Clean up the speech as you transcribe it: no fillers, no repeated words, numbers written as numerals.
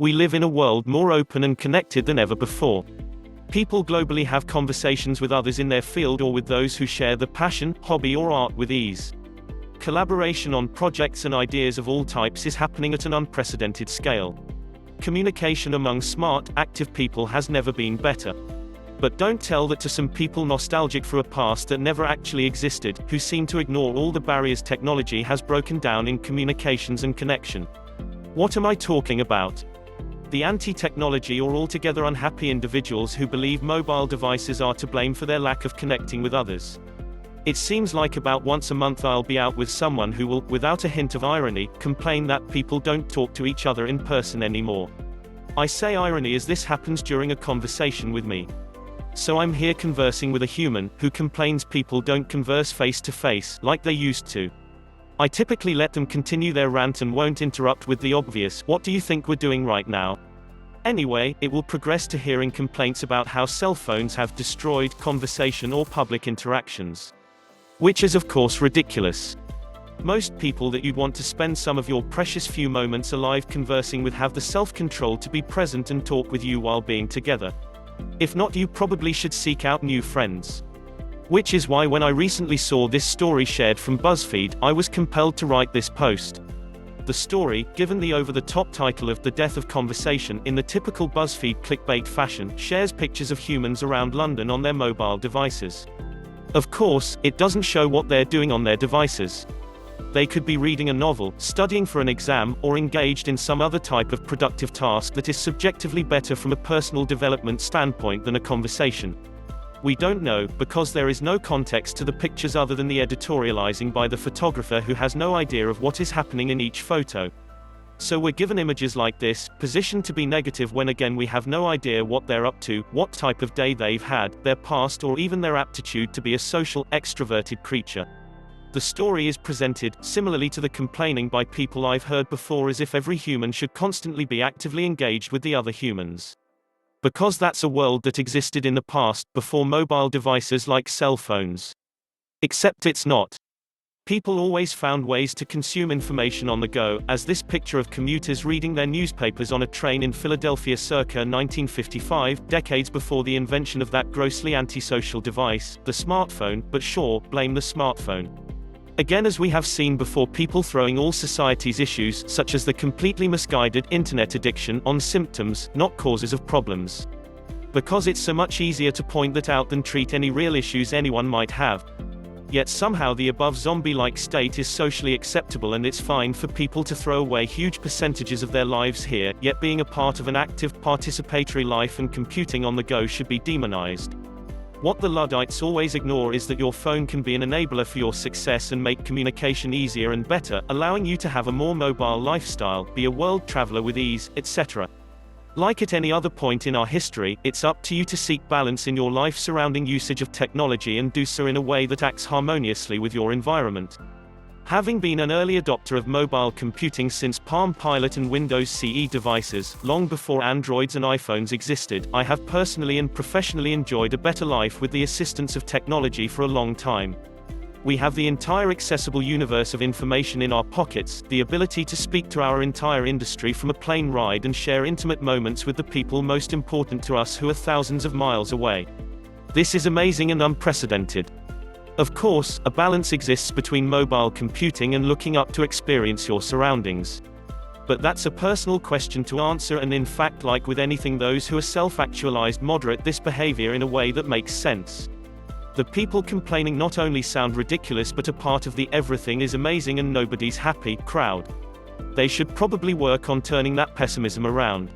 We live in a world more open and connected than ever before. People globally have conversations with others in their field or with those who share the passion, hobby or art with ease. Collaboration on projects and ideas of all types is happening at an unprecedented scale. Communication among smart, active people has never been better. But don't tell that to some people nostalgic for a past that never actually existed, who seem to ignore all the barriers technology has broken down in communications and connection. What am I talking about? The anti-technology or altogether unhappy individuals who believe mobile devices are to blame for their lack of connecting with others. It seems like about once a month I'll be out with someone who will, without a hint of irony, complain that people don't talk to each other in person anymore. I say irony as this happens during a conversation with me. So I'm here conversing with a human, who complains people don't converse face to face, like they used to. I typically let them continue their rant and won't interrupt with the obvious, "What do you think we're doing right now?" Anyway, it will progress to hearing complaints about how cell phones have destroyed conversation or public interactions. Which is of course ridiculous. Most people that you'd want to spend some of your precious few moments alive conversing with have the self-control to be present and talk with you while being together. If not, you probably should seek out new friends. Which is why when I recently saw this story shared from BuzzFeed, I was compelled to write this post. The story, given the over-the-top title of The Death of Conversation, in the typical BuzzFeed clickbait fashion, shares pictures of humans around London on their mobile devices. Of course, it doesn't show what they're doing on their devices. They could be reading a novel, studying for an exam, or engaged in some other type of productive task that is subjectively better from a personal development standpoint than a conversation. We don't know, because there is no context to the pictures other than the editorializing by the photographer who has no idea of what is happening in each photo. So we're given images like this, positioned to be negative when again we have no idea what they're up to, what type of day they've had, their past or even their aptitude to be a social, extroverted creature. The story is presented, similarly to the complaining by people I've heard before, as if every human should constantly be actively engaged with the other humans. Because that's a world that existed in the past, before mobile devices like cell phones. Except it's not. People always found ways to consume information on the go, as this picture of commuters reading their newspapers on a train in Philadelphia circa 1955, decades before the invention of that grossly antisocial device, the smartphone, but sure, blame the smartphone. Again, as we have seen before, people throwing all society's issues, such as the completely misguided internet addiction, on symptoms, not causes of problems. Because it's so much easier to point that out than treat any real issues anyone might have. Yet somehow the above zombie-like state is socially acceptable and it's fine for people to throw away huge percentages of their lives here, yet being a part of an active, participatory life and computing on the go should be demonized. What the Luddites always ignore is that your phone can be an enabler for your success and make communication easier and better, allowing you to have a more mobile lifestyle, be a world traveler with ease, etc. Like at any other point in our history, it's up to you to seek balance in your life surrounding usage of technology and do so in a way that acts harmoniously with your environment. Having been an early adopter of mobile computing since Palm Pilot and Windows CE devices, long before Androids and iPhones existed, I have personally and professionally enjoyed a better life with the assistance of technology for a long time. We have the entire accessible universe of information in our pockets, the ability to speak to our entire industry from a plane ride and share intimate moments with the people most important to us who are thousands of miles away. This is amazing and unprecedented. Of course, a balance exists between mobile computing and looking up to experience your surroundings. But that's a personal question to answer, and in fact, like with anything, those who are self-actualized moderate this behavior in a way that makes sense. The people complaining not only sound ridiculous but are part of the "everything is amazing and nobody's happy" crowd. They should probably work on turning that pessimism around.